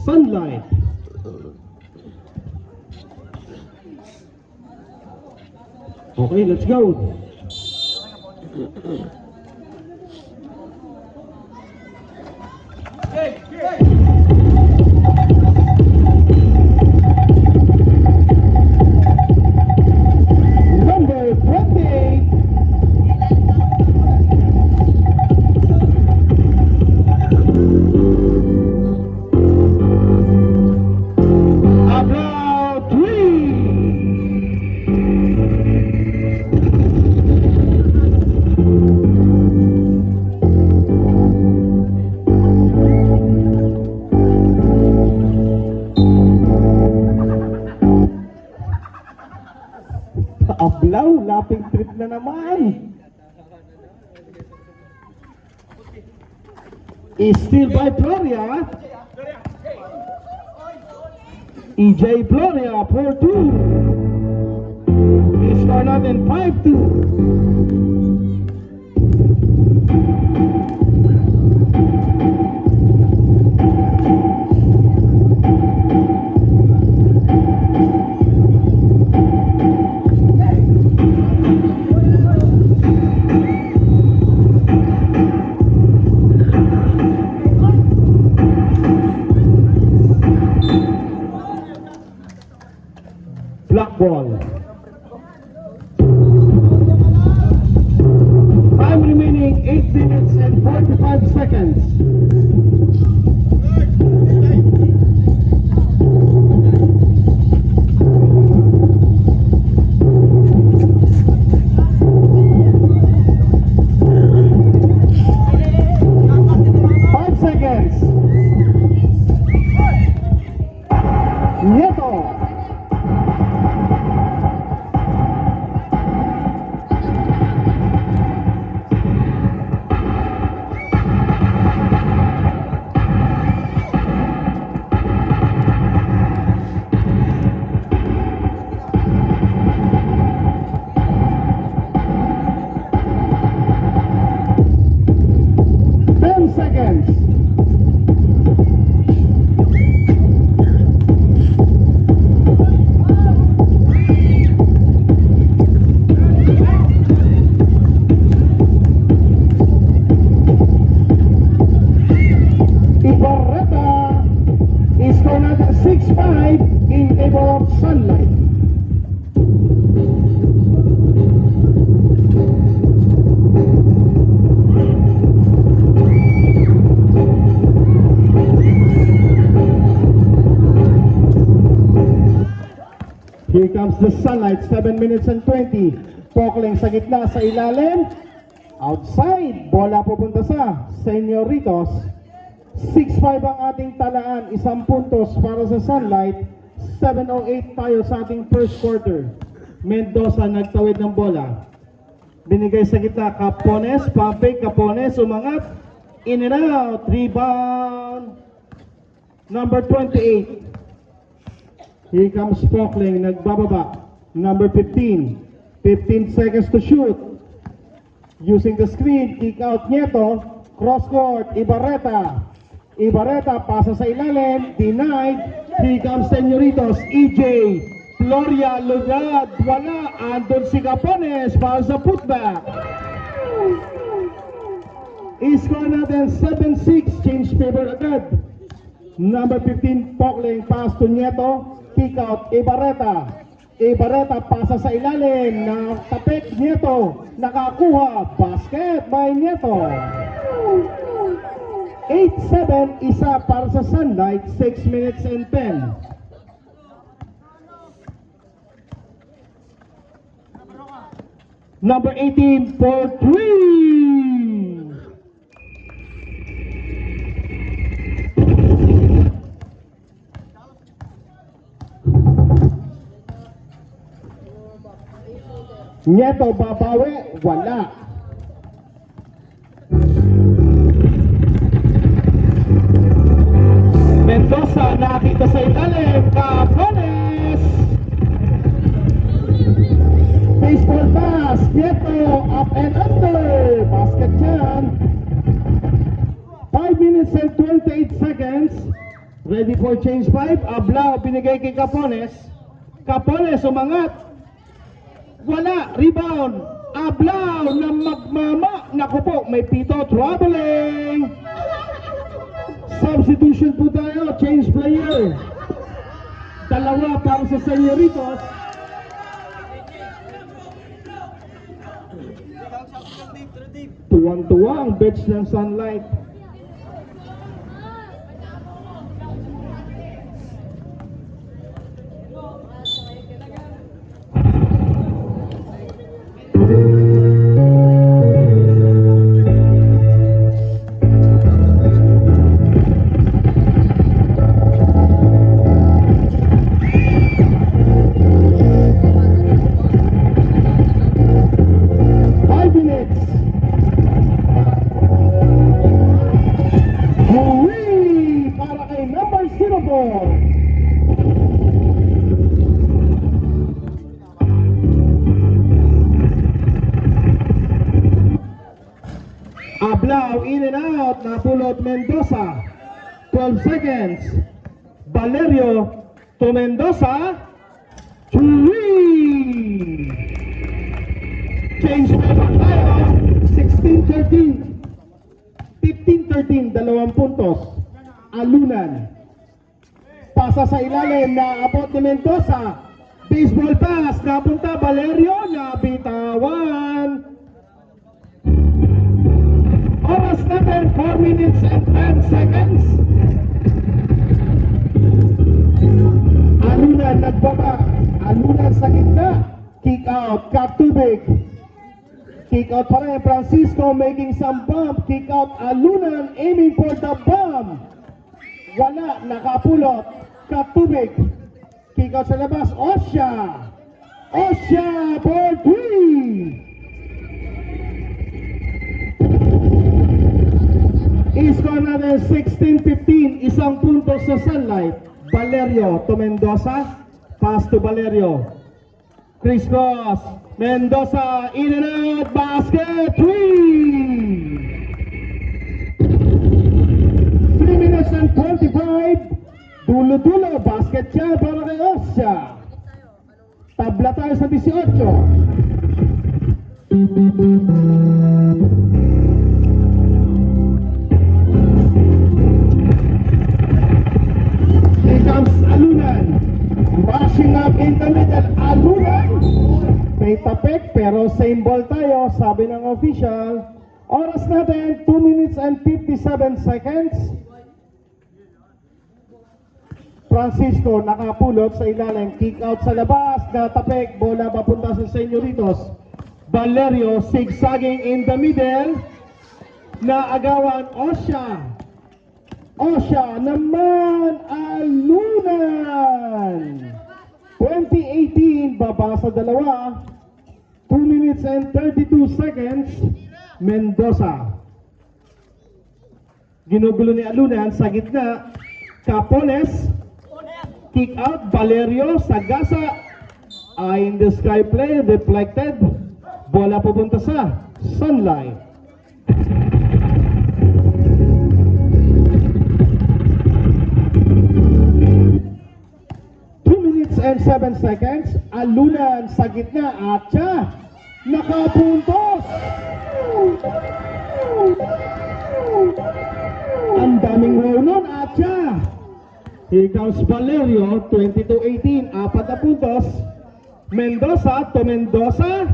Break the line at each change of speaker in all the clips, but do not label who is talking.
Sunlight. Okay, let's go. Number 28. About 3. Ablaw, laping trip na naman. Is still by Gloria. EJ Gloria, 4-2. Is score natin 5-2. Black ball. Time remaining 8 minutes and 45 seconds. Nieto. Here comes the Sunlight, 7 minutes and 20. Pokling sa gitna, sa ilalim. Outside, bola pupunta sa Señoritos. 6-5 ang ating talaan, 1 puntos para sa Sunlight. 7:08 tayo sa ating first quarter. Mendoza nagtawid ng bola. Binigay sa gitna, Capones, Pampig, Capones, umangat. In and out, rebound. Number 28. Here comes Pokling, nagbababa. Number 15. 15 seconds to shoot. Using the screen, kick out Nieto. Cross court, Ibarreta. Ibarreta, pasa sa ilalim, denied. Here comes Señoritos, EJ. Gloria, lugad, wala. Andun si Capones, para sa putback. I-score natin 7-6, change favor agad. Number 15, Pokling, pass to Nieto. Kick out, Ibarreta. Ibarreta, pasa sa ilalim. Nakatapik, Nieto. Nakakuha, basket by Nieto. 8-7, isa para sa Sunlight, 6 minutes and 10. Number 18 for 3. Nieto babawi, wala. Mendoza nakita sa ilalim, Capones. Baseball pass, Nieto up and under. Basket dyan. 5 minutes and 28 seconds. Ready for change 5. Ablao, binigay kay Capones. Capones, umangat. Wala, rebound. Ablao na magmama. Naku po, may pito, traveling. Substitution po tayo, change player. Dalawa para sa Señoritos. Tuwang-tuwa ang bench ng Sunlight. Ablao, in and out, napulot Mendoza. 12 seconds. Valerio to Mendoza. Three. Change paper tayo. 16-13. 15-13, 2 puntos. Alunan. Pasa sa ilalim na abot ni Mendoza. Baseball pass, napunta Valerio, nabitawan. Oras natin, 4 minutes and 10 seconds. Alunan nagbaba. Alunan sa gitna. Kick out, Katubig. Kick out pa rin, Francisco making some bump. Kick out, Alunan aiming for the bomb. Wala, nakapulot. Katubig. Kick out sa labas, Osha. Osha for 3. Score natin 16-15, isang punto sa Sunlight. Valerio to Mendoza. Pass to Valerio. Chris Cross. Mendoza in and out. Basket. 3 minutes and 25. Dulo-dulo. Basket siya para kay Osha. Tabla tayo sa 18. Alunan, rushing up in the middle. Alunan, may tapik pero same ball tayo, sabi ng official. Oras natin 2 minutes and 57 seconds. Francisco nakapulot sa ilalim, kick out sa labas, natapik, bola papunta sa Señoritos. Valerio zigzagging in the middle, naagawan Osha. Osha naman, Alunan. 2018, baba sa dalawa. 2 minutes and 32 seconds. Mendoza. Ginugulo ni Alunan sa gitna. Capones. Kick out, Valerio. Sagasa. Eye in the sky play, deflected. Bola pupunta sa Sunlight. 2 minutes and 7 seconds. Alunan sa gitna. Atcha. Nakapuntos. Ang daming row nun. Atcha. Here comes Valerio. 22-18. 4 na puntos. Mendoza to Mendoza.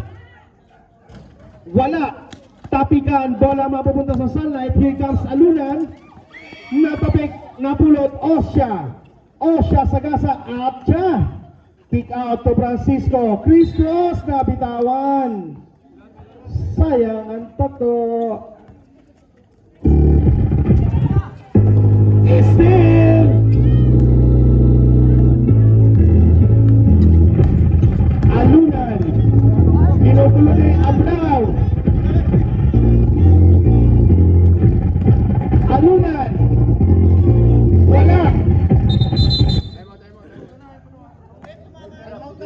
Wala. Tapikan. Bola mapupunta sa Sunlight. Here comes Alunan. Natapik. Napulot. Osha. Osha Sagasa. Atcha. Kick out to Francisco. Chris Cross. Nabitawan. Sayang ang tato. Still. Alunan. Pinupulo ni Ablao. Alunan. Wala.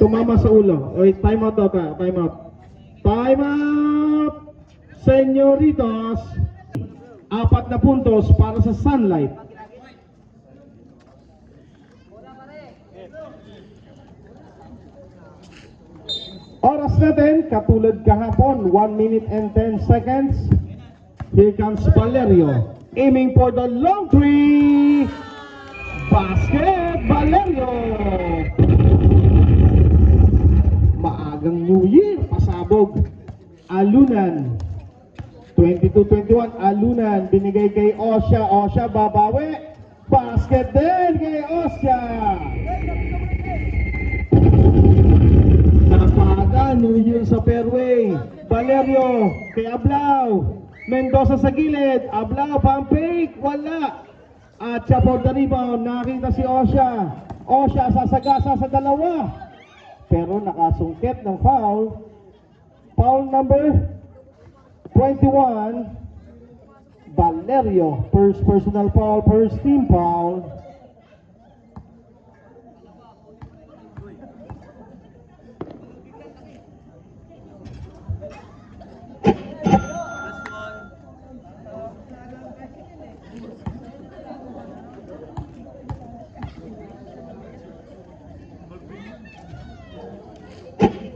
Tumama sa ulo. Oy, time out daw ka. Time out. Time out. Señoritos. 4 na puntos para sa Sunlight. Oras natin, katulad kahapon, 1 minute and 10 seconds. Here comes Valerio, aiming for the long three. Basket, Valerio! Maagang New Year, pasabog. Alunan, 22-21, Alunan, binigay kay Osha. Osha, babawi. Basket din kay Osha. Napaga, New Year sa fairway. Valerio, kay Ablao. Mendoza sa gilid. Ablao, pump fake, wala. At siya for the rebound, nakita si Osha. Osha, sasagasa sa dalawa. Pero nakasungkit ng foul. Foul number 21. Valerio, first personal foul, first team foul.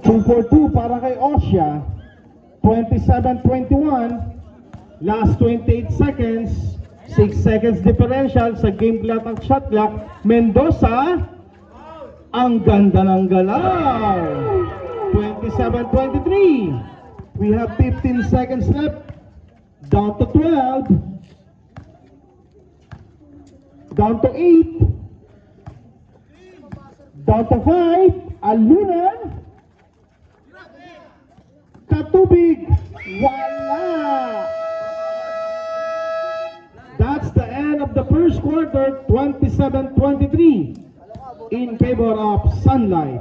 Two for two para kay Osha. 27-21. Last 28 seconds. 6 seconds differential sa game clock at shot clock. Mendoza. Ang ganda ng galaw. 27-23. We have 15 seconds left. Down to 12. Down to 8. Down to 5. Alunan. Katubig, wala. That's the end of the first quarter, 27-23 in favor of Sunlight.